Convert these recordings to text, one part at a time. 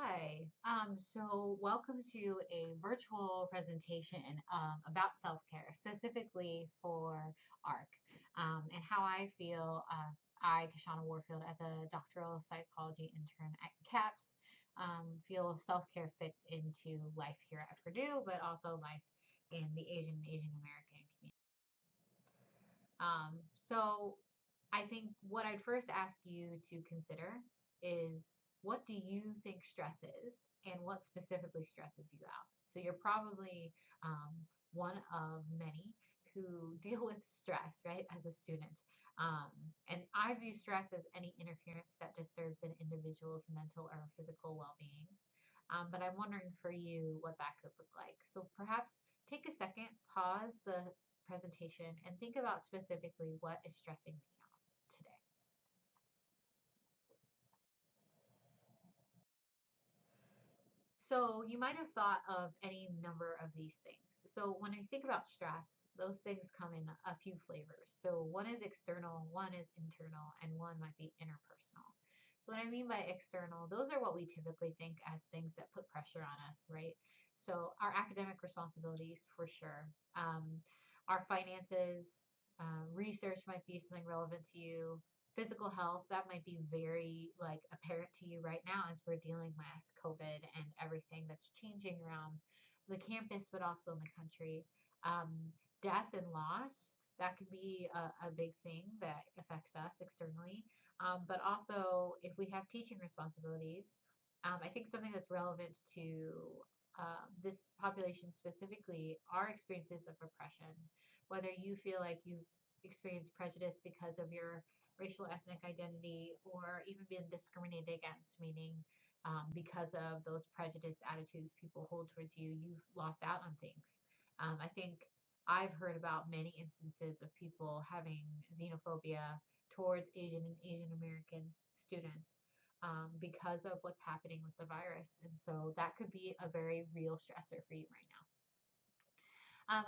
Hi. So welcome to a virtual presentation about self-care, specifically for ARC, and how I feel. I, Kashana Warfield, as a doctoral psychology intern at CAPS, feel self-care fits into life here at Purdue, but also life in the Asian American community. So I think what I'd first ask you to consider is, what do you think stress is and what specifically stresses you out? So you're probably um, one of many who deal with stress, right, as a student. Um, and I view stress as any interference that disturbs an individual's mental or physical well being. But I'm wondering for you what that could look like. So perhaps take a second, pause the presentation, and think about specifically what is stressing me out today. So you might have thought of any number of these things. So when I think about stress, those things come in a few flavors. So one is external, one is internal, and one might be interpersonal. So what I mean by external, those are what we typically think as things that put pressure on us, right? So our academic responsibilities, for sure. Our finances, research might be something relevant to you. Physical health, that might be very like apparent to you right now as we're dealing with COVID and everything that's changing around the campus, but also in the country. Death and loss, that could be a big thing that affects us externally. But also, if we have teaching responsibilities, I think something that's relevant to this population specifically are experiences of oppression. Whether you feel like you've experienced prejudice because of your racial ethnic identity or even been discriminated against, meaning because of those prejudiced attitudes people hold towards you, you've lost out on things. I think I've heard about many instances of people having xenophobia towards Asian and Asian American students because of what's happening with the virus. And so that could be a very real stressor for you right now.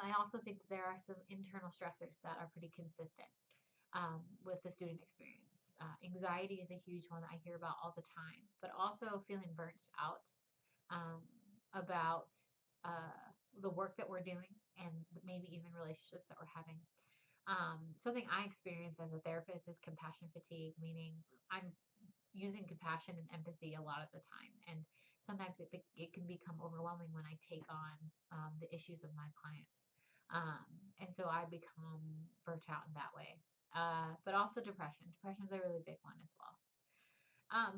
I also think that there are some internal stressors that are pretty consistent with the student experience. Anxiety is a huge one that I hear about all the time, but also feeling burnt out um, about the work that we're doing and maybe even relationships that we're having. Something I experience as a therapist is compassion fatigue, meaning I'm using compassion and empathy a lot of the time. And sometimes it can become overwhelming when I take on the issues of my clients. Um, and so I become burnt out in that way. But also depression. Depression is a really big one as well.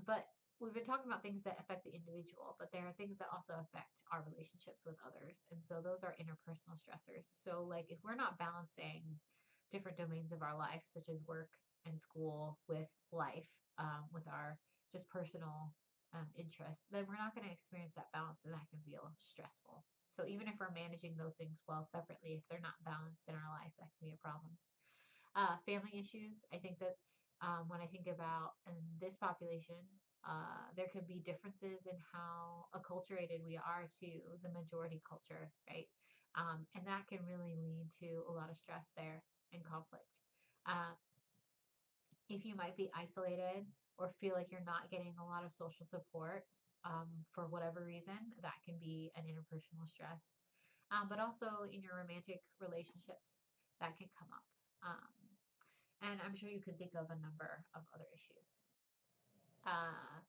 But we've been talking about things that affect the individual, but there are things that also affect our relationships with others. And so those are interpersonal stressors. So, like, if we're not balancing different domains of our life, such as work and school, with life, with our just personal interests, then we're not going to experience that balance, and that can feel stressful. So, even if we're managing those things well separately, if they're not balanced in our life, that can be a problem. Family issues. I think that when I think about this population, there could be differences in how acculturated we are to the majority culture, right? And that can really lead to a lot of stress there and conflict. Uh, if you might be isolated or feel like you're not getting a lot of social support for whatever reason, that can be an interpersonal stress. But also in your romantic relationships, that can come up. And I'm sure you could think of a number of other issues. Uh,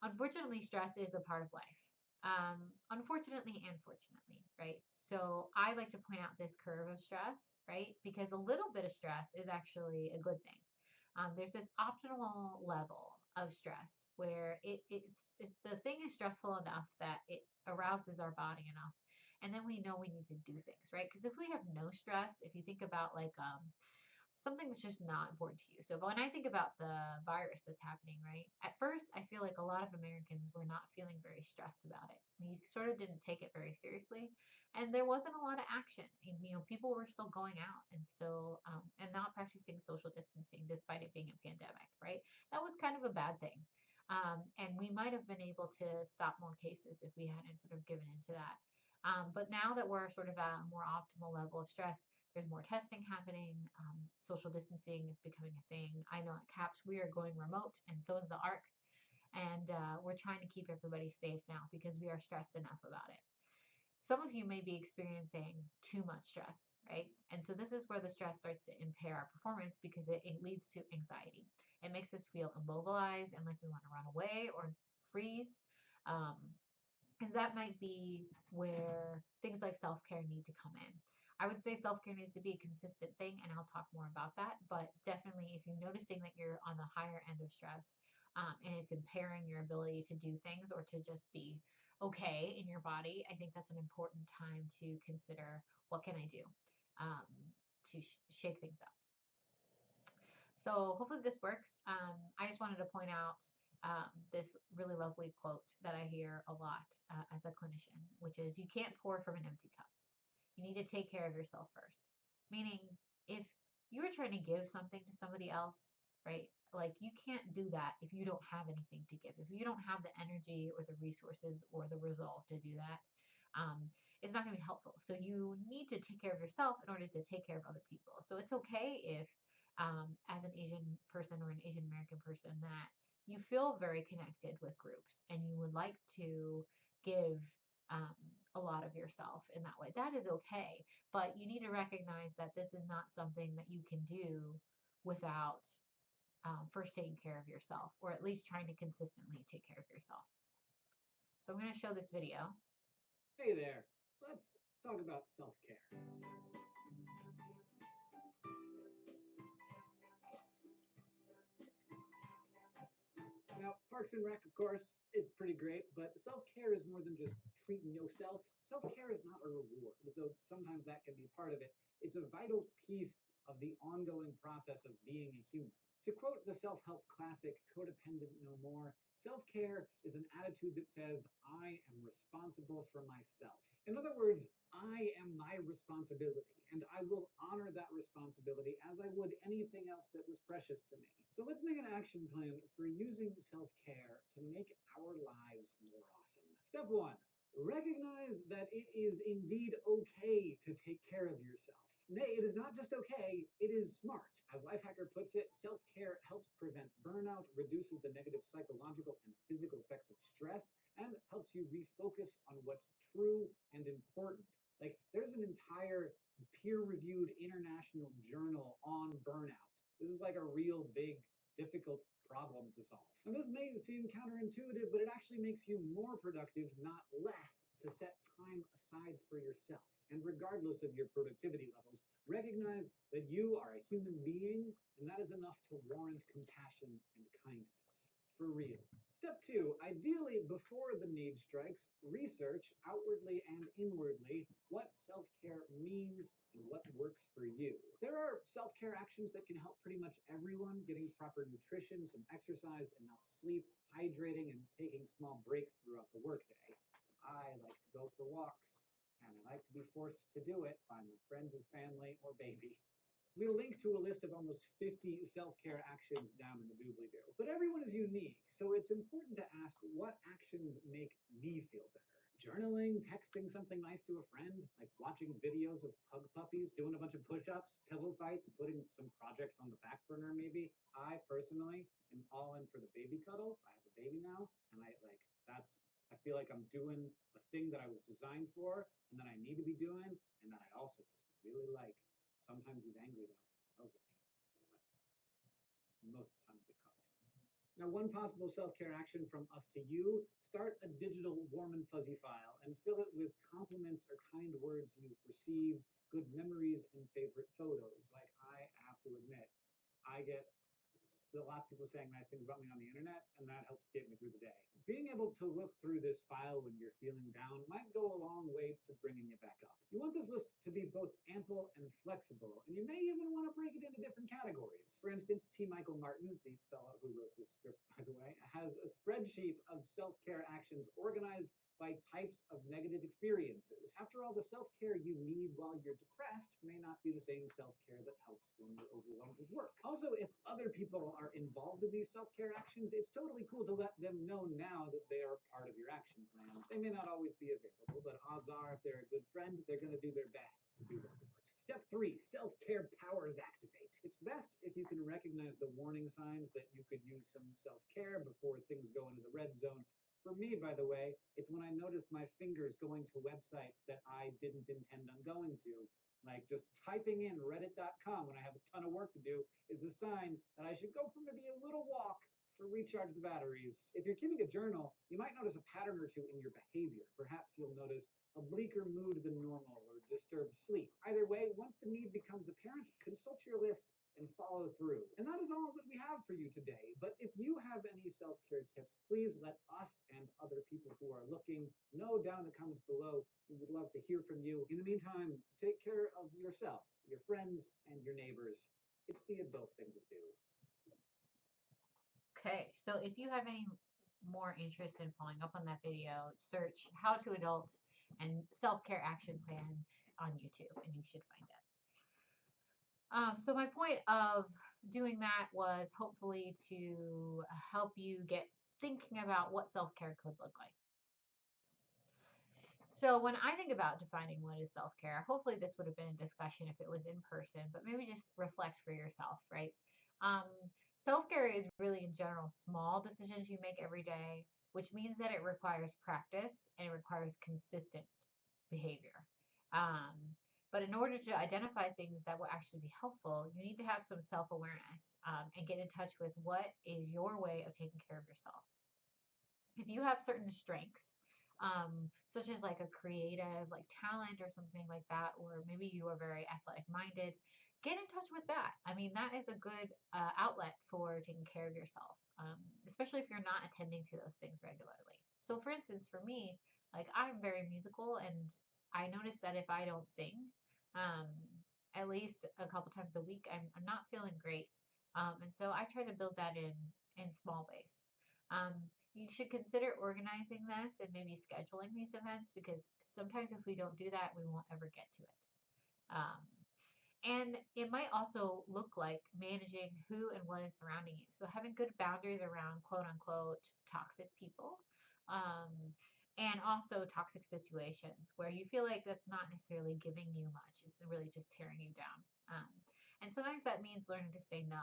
Unfortunately, stress is a part of life. Unfortunately and fortunately, right? So I like to point out this curve of stress, right? Because a little bit of stress is actually a good thing. There's this optimal level of stress where the thing is stressful enough that it arouses our body enough, and then we know we need to do things, right? Because if we have no stress, if you think about like something that's just not important to you. So when I think about the virus that's happening, right? At first, I feel like a lot of Americans were not feeling very stressed about it. We sort of didn't take it very seriously, and there wasn't a lot of action. And, people were still going out and still and not practicing social distancing despite it being a pandemic, right? That was kind of a bad thing. And we might have been able to stop more cases if we hadn't sort of given into that. But now that we're sort of at a more optimal level of stress, there's more testing happening. Social distancing is becoming a thing. I know at CAPS we are going remote, and so is the ARC. And we're trying to keep everybody safe now because we are stressed enough about it. Some of you may be experiencing too much stress, right? And so this is where the stress starts to impair our performance because it leads to anxiety. It makes us feel immobilized and like we want to run away or freeze. Um, and that might be where things like self care need to come in. I would say self care needs to be a consistent thing, and I'll talk more about that. But definitely, if you're noticing that you're on the higher end of stress and it's impairing your ability to do things or to just be okay in your body, I think that's an important time to consider what can I do um, to shake things up. So hopefully this works. I just wanted to point out this really lovely quote that I hear a lot as a clinician, which is you can't pour from an empty cup. You need to take care of yourself first. Meaning, if you were trying to give something to somebody else, right? Like you can't do that if you don't have anything to give. If you don't have the energy or the resources or the resolve to do that, it's not going to be helpful. So you need to take care of yourself in order to take care of other people. So it's okay if, as an Asian person or an Asian American person, that you feel very connected with groups and you would like to give um, a lot of yourself in that way. That is okay, but you need to recognize that this is not something that you can do without first taking care of yourself, or at least trying to consistently take care of yourself. So I'm going to show this video. Hey there, let's talk about self-care. Now, Parks and Rec, of course, is pretty great, but self-care is more than just treating yourself. Self-care is not a reward, though sometimes that can be part of it. It's a vital piece of the ongoing process of being a human. To quote the self-help classic, Codependent No More, self-care is an attitude that says, I am responsible for myself. In other words, I am my responsibility, and I will honor that responsibility as I would anything else that was precious to me. So let's make an action plan for using self-care to make our lives more awesome. Step 1. Recognize that it is indeed okay to take care of yourself. Nay, it is not just okay, it is smart. As Lifehacker puts it, self-care helps prevent burnout, reduces the negative psychological and physical effects of stress, and helps you refocus on what's true and important. Like, there's an entire peer-reviewed international journal on burnout. This is like a real big, difficult problem to solve. And this may seem counterintuitive, but it actually makes you more productive, not less, to set time aside for yourself. And regardless of your productivity levels, recognize that you are a human being, and that is enough to warrant compassion and kindness. For real. Step 2, ideally before the need strikes, research outwardly and inwardly what self-care means and what works for you. There are self-care actions that can help pretty much everyone: getting proper nutrition, some exercise, enough sleep, hydrating, and taking small breaks throughout the workday. I like to go for walks, and I like to be forced to do it by my friends or family or baby. We'll link to a list of almost 50 self-care actions down in the doobly-doo. But everyone is unique, so it's important to ask what actions make me feel better. Journaling, texting something nice to a friend, like watching videos of pug puppies, doing a bunch of push-ups, pillow fights, putting some projects on the back burner maybe. I personally am all in for the baby cuddles. I have a baby now, and I feel like I'm doing a thing that I was designed for and that I need to be doing, and that I also just really like. Sometimes he's angry though, yells at me, but most of the time because. Now, one possible self-care action from us to you: start a digital warm and fuzzy file and fill it with compliments or kind words you've received, good memories, and favorite photos. Like, I have to admit, I get lots of people saying nice things about me on the internet, and that helps get me through the day. Being able to look through this file when you're feeling down might go a long way to bringing you back up. You want this list to be both ample and flexible, and you may even want to break it into different categories. For instance, T. Michael Martin, the fellow who wrote this script, by the way, has a spreadsheet of self-care actions organized by types of negative experiences. After all, the self-care you need while you're depressed may not be the same self-care that helps when you're overwhelmed with work. Also, if other people are involved in these self-care actions, it's totally cool to let them know now that they are part of your action plan. They may not always be available, but odds are if they're a good friend, they're going to do their best to do their part. Step 3, self-care powers activate. It's best if you can recognize the warning signs that you could use some self-care before things go into the red zone. For me, by the way, it's when I notice my fingers going to websites that I didn't intend on going to. Like just typing in reddit.com when I have a ton of work to do is a sign that I should go for maybe a little walk to recharge the batteries. If you're keeping a journal, you might notice a pattern or two in your behavior. Perhaps you'll notice a bleaker mood than normal or disturbed sleep. Either way, once the need becomes apparent, consult your list and follow through. And that is all that we have for you today. But if you have any self-care tips, please let us and other people who are looking know down in the comments below. We would love to hear from you. In the meantime, take care of yourself, your friends, and your neighbors. It's the adult thing to do. Okay, so if you have any more interest in following up on that video, search How to Adult and Self-Care Action Plan on YouTube, and you should find it. So my point of doing that was hopefully to help you get thinking about what self-care could look like. So when I think about defining what is self-care, hopefully this would have been a discussion if it was in person, but maybe just reflect for yourself, right? Self-care is really in general small decisions you make every day, which means that it requires practice and it requires consistent behavior. But in order to identify things that will actually be helpful, you need to have some self-awareness and get in touch with what is your way of taking care of yourself. If you have certain strengths, such as like a creative like talent or something like that, or maybe you are very athletic minded, get in touch with that. I mean, that is a good outlet for taking care of yourself, especially if you're not attending to those things regularly. So for instance, for me, like I'm very musical, and I notice that if I don't sing at least a couple times a week, I'm not feeling great. And so I try to build that in small ways. You should consider organizing this and maybe scheduling these events, because sometimes if we don't do that, we won't ever get to it. And it might also look like managing who and what is surrounding you. So having good boundaries around quote unquote toxic people, and also toxic situations where you feel like that's not necessarily giving you much. It's really just tearing you down. And sometimes that means learning to say no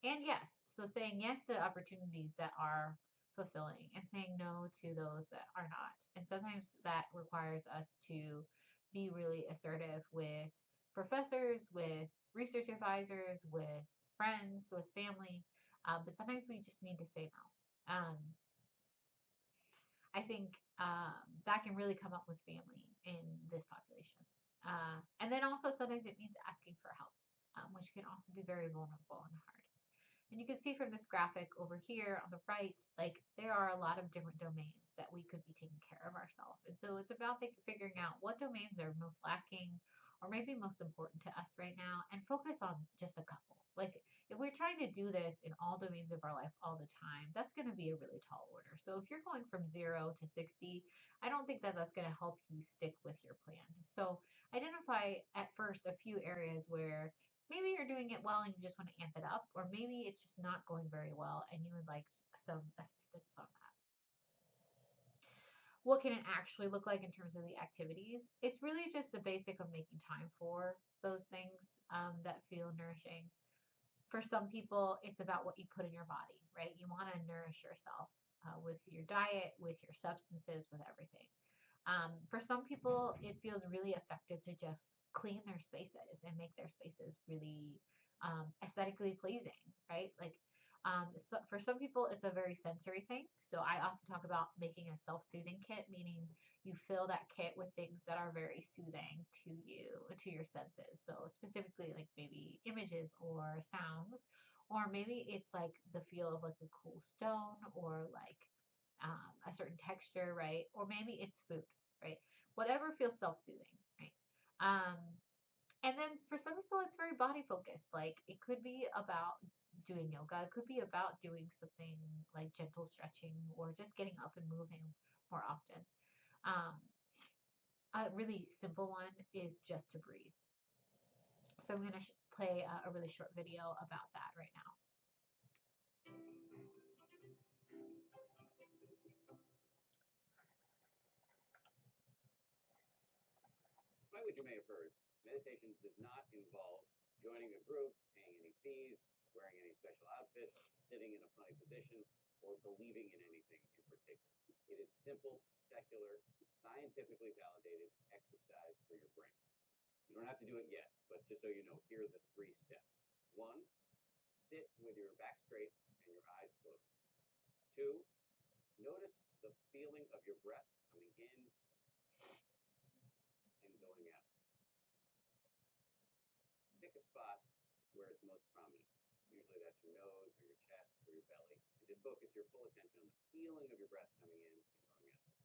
and yes. So saying yes to opportunities that are fulfilling and saying no to those that are not. And sometimes that requires us to be really assertive with professors, with research advisors, with friends, with family. But sometimes we just need to say no. I think that can really come up with family in this population. And then also sometimes it means asking for help, which can also be very vulnerable and hard. And you can see from this graphic over here on the right, like there are a lot of different domains that we could be taking care of ourselves. And so it's about figuring out what domains are most lacking or maybe most important to us right now, and focus on just a couple. Like if we're trying to do this in all domains of our life all the time, that's going to be a really tall order. So if you're going from 0 to 60, I don't think that that's going to help you stick with your plan. So identify at first a few areas where maybe you're doing it well and you just want to amp it up, or maybe it's just not going very well and you would like some assistance on that. What can it actually look like in terms of the activities? It's really just a basic of making time for those things that feel nourishing. For some people, it's about what you put in your body, right? You want to nourish yourself with your diet, with your substances, with everything. For some people, it feels really effective to just clean their spaces and make their spaces really aesthetically pleasing, right? Like so for some people, it's a very sensory thing. So I often talk about making a self-soothing kit, meaning you fill that kit with things that are very soothing to you, to your senses. So specifically like maybe images or sounds, or maybe it's like the feel of like a cool stone, or like a certain texture, right? Or maybe it's food, right? Whatever feels self-soothing, right? And then for some people, it's very body focused. Like it could be about doing yoga. It could be about doing something like gentle stretching, or just getting up and moving more often. Um, a really simple one is just to breathe. So I'm going to play a really short video about that right now. Despite what you may have heard, Meditation does not involve joining a group, paying any fees, wearing any special outfits, sitting in a funny position, or believing in anything in particular. It is simple, secular, scientifically validated exercise for your brain. You don't have to do it yet, but just so you know, here are the 3 steps. 1, sit with your back straight and your eyes closed. 2, notice the feeling of your breath coming in and going out. Pick a spot where it's most prominent. Usually that's your nose or your chest or your belly. And just focus your full attention on the feeling of your breath coming in and going out.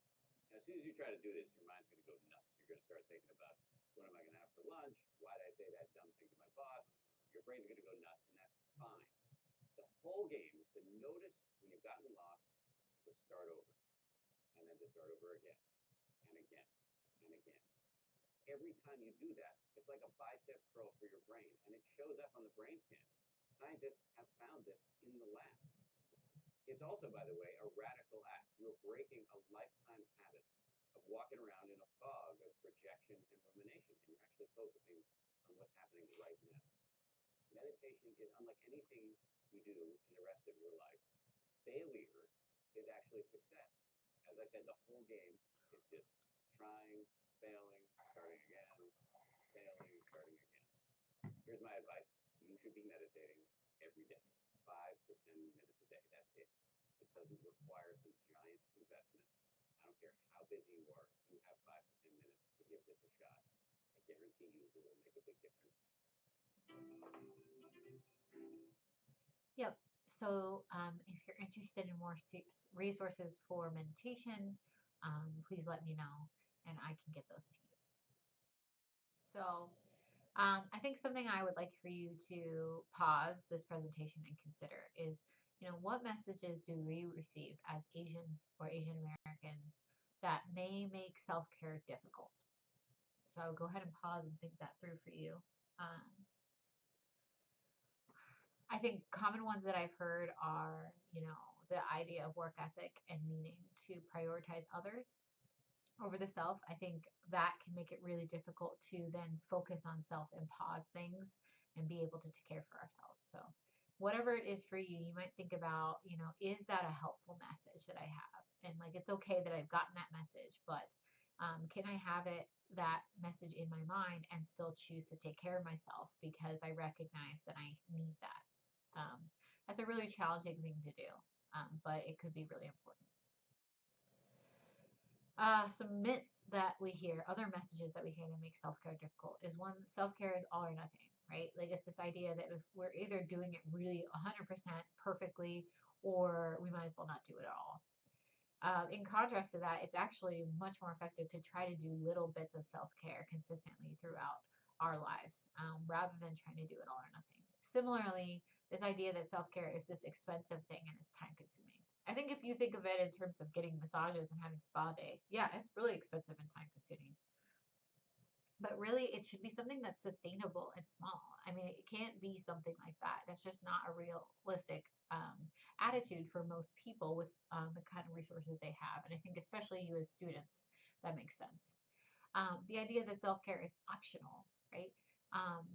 Now, as soon as you try to do this, your mind's going to go nuts. You're going to start thinking about, what am I going to have for lunch? Why did I say that dumb thing to my boss? Your brain's going to go nuts, and that's fine. The whole game is to notice when you've gotten lost, to start over, and then to start over again, and again, and again. Every time you do that, it's like a bicep curl for your brain, and it shows up on the brain scan. Scientists have found this in the lab. It's also, by the way, a radical act. You're breaking a lifetime's habit of walking around in a fog of projection and rumination, and you're actually focusing on what's happening right now. Meditation is unlike anything you do in the rest of your life. Failure is actually success. As I said, the whole game is just trying, failing, starting again, failing, starting again. Here's my advice. You should be meditating every day, 5 to 10 minutes a day. That's it. This doesn't require some giant investment. I don't care how busy you are. You have 5 to 10 minutes to give this a shot. I guarantee you it will make a big difference. Yep. So if you're interested in more resources for meditation, please let me know and I can get those to you. So I think something I would like for you to pause this presentation and consider is, what messages do we receive as Asians or Asian Americans that may make self-care difficult? So I would go ahead and pause and think that through for you. I think common ones that I've heard are, the idea of work ethic and needing to prioritize others over the self. I think that can make it really difficult to then focus on self and pause things and be able to take care for ourselves. So whatever it is for you, you might think about, is that a helpful message that I have? And like, it's okay that I've gotten that message, but can I have that message in my mind and still choose to take care of myself because I recognize that I need that? That's a really challenging thing to do, but it could be really important. Some myths that we hear, other messages that we hear that make self-care difficult is one, self-care is all or nothing, right? Like it's this idea that if we're either doing it really 100% perfectly or we might as well not do it at all. In contrast to that, it's actually much more effective to try to do little bits of self-care consistently throughout our lives rather than trying to do it all or nothing. Similarly, this idea that self-care is this expensive thing and it's time consuming. I think if you think of it in terms of getting massages and having spa day, yeah, it's really expensive and time consuming. But really, it should be something that's sustainable and small. I mean, it can't be something like that. That's just not a realistic attitude for most people with the kind of resources they have. And I think especially you as students, that makes sense. The idea that self-care is optional, right?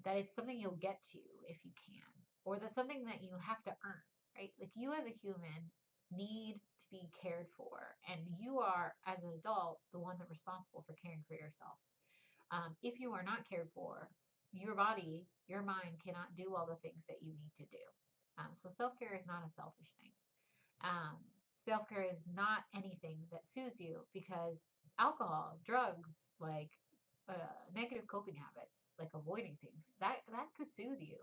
That it's something you'll get to if you can, or that's something that you have to earn, right? Like you as a human need to be cared for, and you are, as an adult, the one that's responsible for caring for yourself. If you are not cared for, your body, your mind cannot do all the things that you need to do. So self-care is not a selfish thing. Um, Self-care is not anything that soothes you because alcohol, drugs, like negative coping habits, like avoiding things, that could soothe you.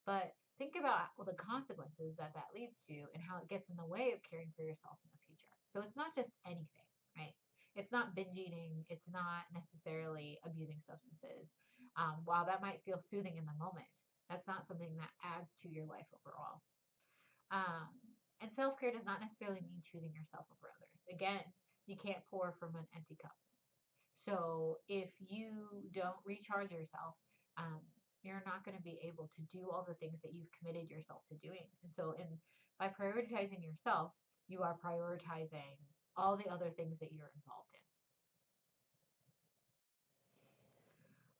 But think about the consequences that leads to and how it gets in the way of caring for yourself in the future. So it's not just anything, right? It's not binge eating. It's not necessarily abusing substances. While that might feel soothing in the moment, that's not something that adds to your life overall. Um, and self care does not necessarily mean choosing yourself over others. Again, you can't pour from an empty cup. So if you don't recharge yourself, um, you're not going to be able to do all the things that you've committed yourself to doing. And so, by prioritizing yourself, you are prioritizing all the other things that you're involved in.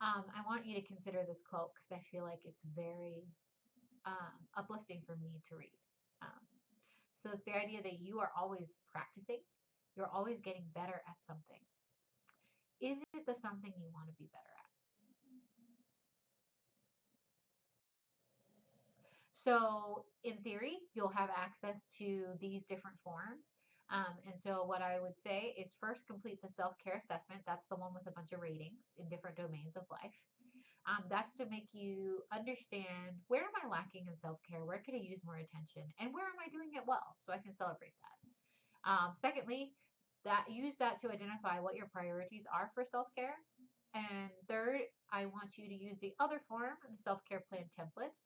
I want you to consider this quote because I feel like it's very uplifting for me to read. Um, so it's the idea that you are always practicing, you're always getting better at something. Is it the something you want to be better at? So, in theory, you'll have access to these different forms. And so, what I would say is first complete the self care assessment. That's the one with a bunch of ratings in different domains of life. That's to make you understand where am I lacking in self care? Where could I use more attention? And where am I doing it well? So I can celebrate that. Secondly, that use that to identify what your priorities are for self care. And third, I want you to use the other form, the self care plan template,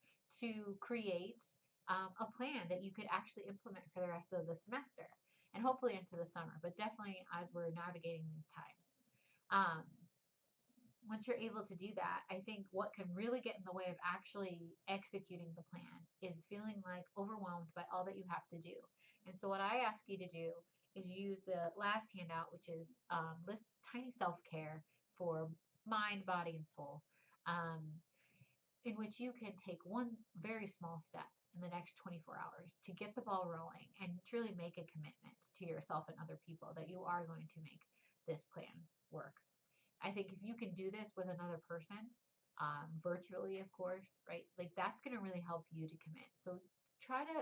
to create a plan that you could actually implement for the rest of the semester and hopefully into the summer, but definitely as we're navigating these times. Um, Once you're able to do that, I think what can really get in the way of actually executing the plan is feeling like overwhelmed by all that you have to do. And so, what I ask you to do is use the last handout, which is list tiny self care for mind, body, and soul, um, in which you can take one very small step in the next 24 hours to get the ball rolling and truly make a commitment to yourself and other people that you are going to make this plan work. I think if you can do this with another person, virtually, of course, right? Like that's going to really help you to commit. So try to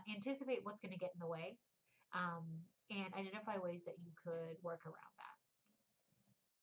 anticipate what's going to get in the way, um, and identify ways that you could work around that.